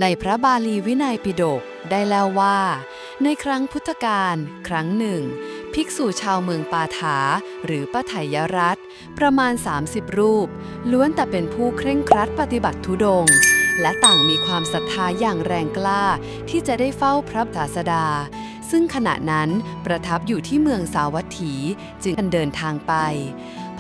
ในพระบาลีวินัยปิฎกได้เล่าว่าในครั้งพุทธกาลครั้งหนึ่งภิกษุชาวเมืองปาถาหรือปไถยรัฐประมาณ30รูปล้วนแต่เป็นผู้เคร่งครัดปฏิบัติธุดงค์และต่างมีความศรัทธาอย่างแรงกล้าที่จะได้เฝ้าพระศาสดาซึ่งขณะนั้นประทับอยู่ที่เมืองสาวัตถีจึงเดินทางไป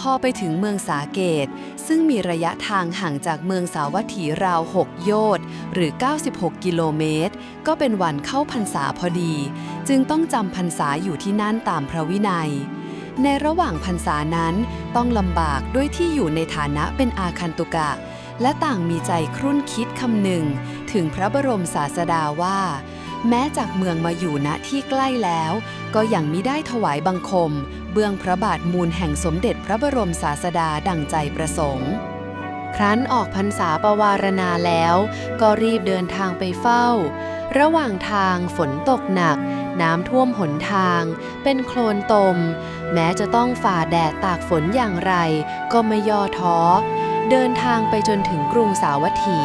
พอไปถึงเมืองสาเกตซึ่งมีระยะทางห่างจากเมืองสาวัตถีราว6โยชน์หรือ96กิโลเมตรก็เป็นวันเข้าพรรษาพอดีจึงต้องจำพรรษาอยู่ที่นั่นตามพระวินัยในระหว่างพรรษานั้นต้องลำบากด้วยที่อยู่ในฐานะเป็นอาคันตุกะและต่างมีใจครุ่นคิดคำหนึ่งถึงพระบรมศาสดาว่าแม้จากเมืองมาอยู่ณที่ใกล้แล้วก็ยังมิได้ถวายบังคมเบื้องพระบาทมูลแห่งสมเด็จพระบรมศาสดาดังใจประสงค์ครั้นออกพรรษาปวารณาแล้วก็รีบเดินทางไปเฝ้าระหว่างทางฝนตกหนักน้ำท่วมหนทางเป็นโคลนตมแม้จะต้องฝ่าแดดตากฝนอย่างไรก็ไม่ย่อท้อเดินทางไปจนถึงกรุงสาวัตถี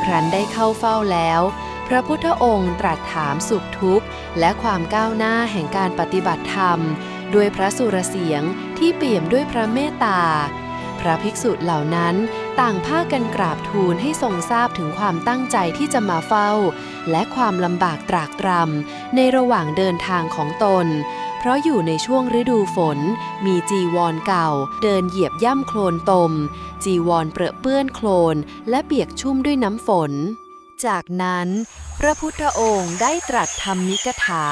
ครั้นได้เข้าเฝ้าแล้วพระพุทธองค์ตรัสถามสุขทุกข์และความก้าวหน้าแห่งการปฏิบัติธรรมด้วยพระสุรเสียงที่เปี่ยมด้วยพระเมตตาพระภิกษุเหล่านั้นต่างพากันกราบทูลให้ทรงทราบถึงความตั้งใจที่จะมาเฝ้าและความลำบากตรากตรำในระหว่างเดินทางของตนเพราะอยู่ในช่วงฤดูฝนมีจีวรเก่าเดินเหยียบย่ำโคลนตมจีวรเปรอะเปื้อนโคลนและเปียกชุ่มด้วยน้ำฝนจากนั้นพระพุทธองค์ได้ตรัสธรรมิกถา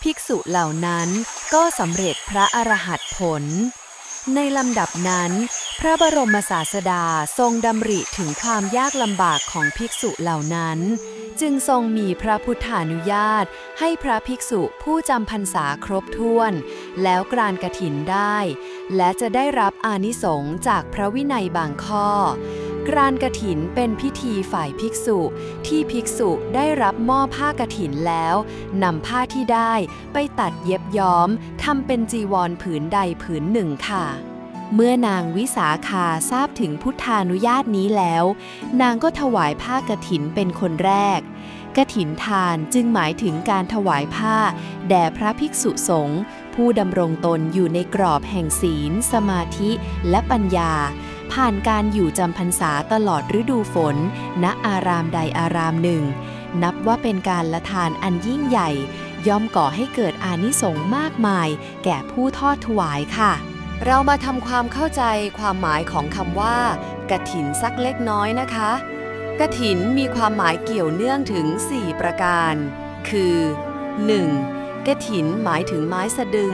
ภิกษุเหล่านั้นก็สำเร็จพระอรหัตผลในลำดับนั้นพระบรมศาสดาทรงดำริถึงความยากลำบากของภิกษุเหล่านั้นจึงทรงมีพระพุทธานุญาตให้พระภิกษุผู้จำพรรษาครบถ้วนแล้วกรานกฐินได้และจะได้รับอานิสงส์จากพระวินัยบางข้อกรานกฐินเป็นพิธีฝ่ายภิกษุที่ภิกษุได้รับมอบผ้ากฐินแล้วนำผ้าที่ได้ไปตัดเย็บย้อมทำเป็นจีวรผืนใดผืนหนึ่งค่ะเมื่อนางวิสาขาทราบถึงพุทธานุญาตนี้แล้วนางก็ถวายผ้ากฐินเป็นคนแรกกฐินทานจึงหมายถึงการถวายผ้าแด่พระภิกษุสงฆ์ผู้ดำรงตนอยู่ในกรอบแห่งศีลสมาธิและปัญญาผ่านการอยู่จำพรรษาตลอดฤดูฝนณอารามใดอารามหนึ่งนับว่าเป็นการละทานอันยิ่งใหญ่ย่อมก่อให้เกิดอานิสงส์มากมายแก่ผู้ทอดถวายค่ะเรามาทำความเข้าใจความหมายของคำว่ากฐินสักเล็กน้อยนะคะกฐินมีความหมายเกี่ยวเนื่องถึง4ประการคือ 1. กฐินหมายถึงไม้สะดึง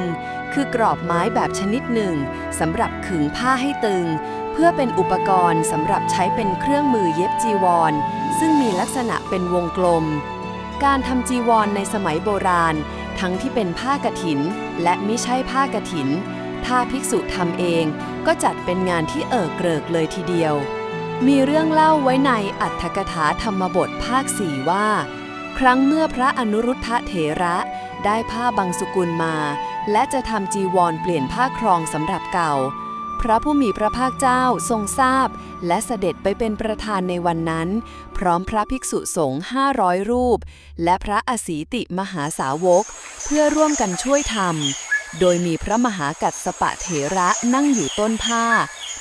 คือกรอบไม้แบบชนิดหนึ่งสำหรับขึงผ้าให้ตึงเพื่อเป็นอุปกรณ์สำหรับใช้เป็นเครื่องมือเย็บจีวรซึ่งมีลักษณะเป็นวงกลมการทำจีวรในสมัยโบราณทั้งที่เป็นผ้ากฐินและมิใช่ผ้ากฐินถ้าภิกษุทำเองก็จัดเป็นงานที่เกริกเลยทีเดียวมีเรื่องเล่าไว้ในอรรถกถาธรรมบทภาค 4ว่าครั้งเมื่อพระอนุรุทธเถระได้ผ้าบางสุกุลมาและจะทำจีวรเปลี่ยนผ้าครองสำหรับเก่าพระผู้มีพระภาคเจ้าทรงทราบและเสด็จไปเป็นประธานในวันนั้นพร้อมพระภิกษุสงฆ์500รูปและพระอสีติมหาสาวกเพื่อร่วมกันช่วยทำโดยมีพระมหากัสสปะเถระนั่งอยู่ต้นผ้า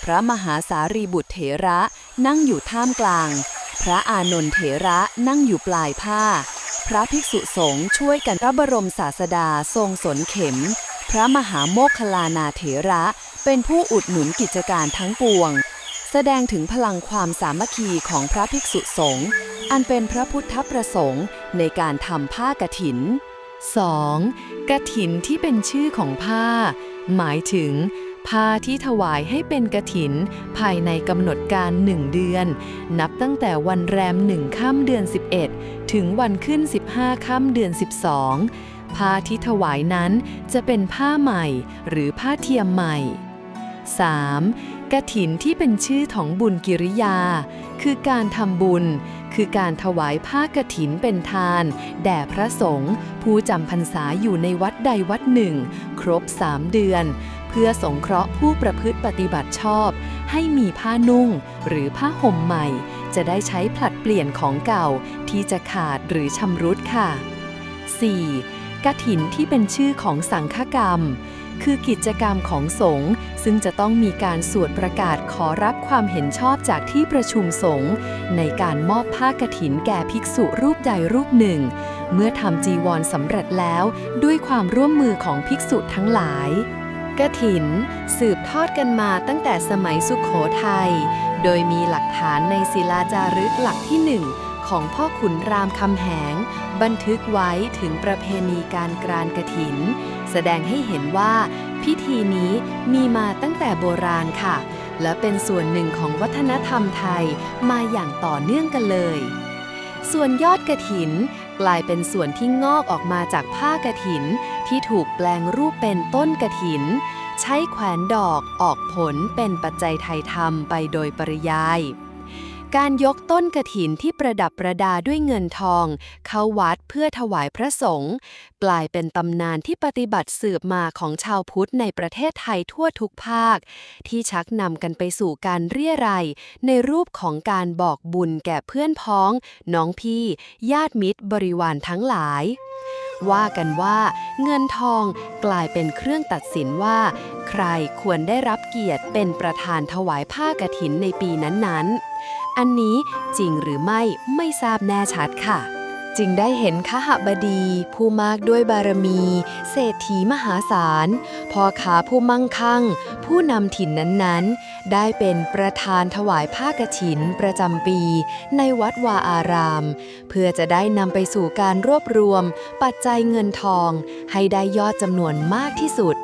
พระมหาสารีบุตรเถระนั่งอยู่ท่ามกลางพระอานนท์เถระนั่งอยู่ปลายผ้าพระภิกษุสงฆ์ช่วยกันพระบรมศาสดาทรงสนเข็มพระมหาโมคคัลลานาเถระเป็นผู้อุดหนุนกิจการทั้งปวงแสดงถึงพลังความสามัคคีของพระภิกษุสงฆ์อันเป็นพระพุทธประสงค์ในการทำผ้ากฐิน 2. กฐินที่เป็นชื่อของผ้าหมายถึงผ้าที่ถวายให้เป็นกฐินภายในกำหนดการ1 เดือนนับตั้งแต่วันแรม1 ค่ำเดือน11ถึงวันขึ้น15 ค่ำเดือน12ผ้าที่ถวายนั้นจะเป็นผ้าใหม่หรือผ้าเทียมใหม่ 3. กฐินที่เป็นชื่อของบุญกิริยาคือการทำบุญคือการถวายผ้ากฐินเป็นทานแด่พระสงฆ์ผู้จำพรรษาอยู่ในวัดใดวัดหนึ่งครบ3 เดือนเพื่อสงเคราะห์ผู้ประพฤติปฏิบัติชอบให้มีผ้านุ่งหรือผ้าห่มใหม่ จะได้ใช้ผลัดเปลี่ยนของเก่าที่จะขาดหรือชำรุดค่ะ 4. กฐินที่เป็นชื่อของสังฆกรรมคือกิจกรรมของสงฆ์ซึ่งจะต้องมีการสวดประกาศขอรับความเห็นชอบจากที่ประชุมสงฆ์ในการมอบผ้ากฐินแก่ภิกษุรูปใดรูปหนึ่งเมื่อทำจีวรสำเร็จแล้วด้วยความร่วมมือของภิกษุทั้งหลายกฐินสืบทอดกันมาตั้งแต่สมัยสุโขทัยโดยมีหลักฐานในศิลาจารึกหลักที่ 1ของพ่อขุนรามคำแหงบันทึกไว้ถึงประเพณีการกรานกฐินแสดงให้เห็นว่าพิธีนี้มีมาตั้งแต่โบราณค่ะและเป็นส่วนหนึ่งของวัฒนธรรมไทยมาอย่างต่อเนื่องกันเลยส่วนยอดกฐินกลายเป็นส่วนที่งอกออกมาจากผ้ากฐินที่ถูกแปลงรูปเป็นต้นกฐินใช้แขวนดอกออกผลเป็นปัจจัยไทยธรรมไปโดยปริยายการยกต้นกฐินที่ประดับประดาด้วยเงินทองเข้าวัดเพื่อถวายพระสงฆ์กลายเป็นตำนานที่ปฏิบัติสืบมาของชาวพุทธในประเทศไทยทั่วทุกภาคที่ชักนำกันไปสู่การเรี่ยไรในรูปของการบอกบุญแก่เพื่อนพ้องน้องพี่ญาติมิตรบริวารทั้งหลายว่ากันว่าเงินทองกลายเป็นเครื่องตัดสินว่าใครควรได้รับเกียรติเป็นประธานถวายผ้ากฐินในปีนั้นๆอันนี้จริงหรือไม่ทราบแน่ชัดค่ะจึงได้เห็นคหบดีผู้มากด้วยบารมีเศรษฐีมหาศาลพ่อค้าผู้มั่งคั่งผู้นำถิ่นนั้นๆได้เป็นประธานถวายผ้ากฐินประจำปีในวัดวาอารามเพื่อจะได้นำไปสู่การรวบรวมปัจจัยเงินทองให้ได้ยอดจำนวนมากที่สุด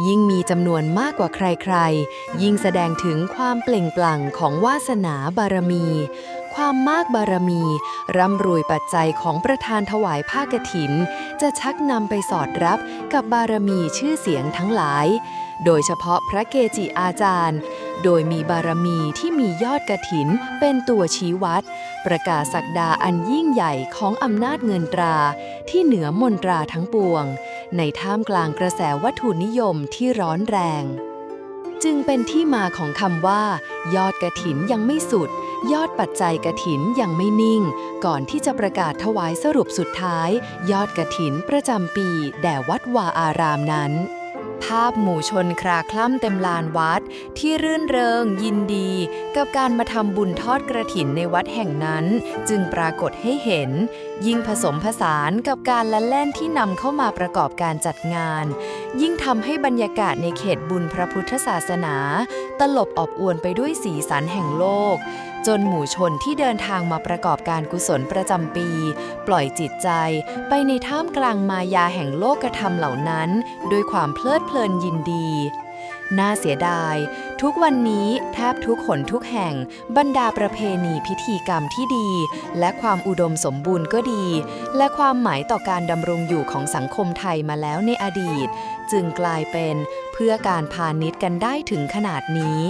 ยิ่งมีจำนวนมากกว่าใครๆยิ่งแสดงถึงความเปล่งปลั่งของวาสนาบารมีความมากบารมีร่ำรวยปัจจัยของประธานถวายผ้ากฐินจะชักนำไปสอดรับกับบารมีชื่อเสียงทั้งหลายโดยเฉพาะพระเกจิอาจารย์โดยมีบารมีที่มียอดกฐินเป็นตัวชี้วัดประกาศศักดาอันยิ่งใหญ่ของอำนาจเงินตราที่เหนือมนตราทั้งปวงในท่ามกลางกระแสวัตถุนิยมที่ร้อนแรงจึงเป็นที่มาของคำว่ายอดกฐินยังไม่สุดยอดปัจจัยกฐินยังไม่นิ่งก่อนที่จะประกาศถวายสรุปสุดท้ายยอดกฐินประจำปีแด่วัดวาอารามนั้นภาพหมู่ชนคราคล่ำเต็มลานวัดที่รื่นเริงยินดีกับการมาทำบุญทอดกฐินในวัดแห่งนั้นจึงปรากฏให้เห็นยิ่งผสมผสานกับการละเล่นที่นำเข้ามาประกอบการจัดงานยิ่งทำให้บรรยากาศในเขตบุญพระพุทธศาสนาตลบอบอวลไปด้วยสีสันแห่งโลกจนหมู่ชนที่เดินทางมาประกอบการกุศลประจำปีปล่อยจิตใจไปในท่ามกลางมายาแห่งโลกธรรมเหล่านั้นด้วยความเพลิดเพลินยินดีน่าเสียดายทุกวันนี้แทบทุกหนทุกแห่งบรรดาประเพณีพิธีกรรมที่ดีและความอุดมสมบูรณ์ก็ดีและความหมายต่อการดำรงอยู่ของสังคมไทยมาแล้วในอดีตจึงกลายเป็นเพื่อการพาณิชย์กันได้ถึงขนาดนี้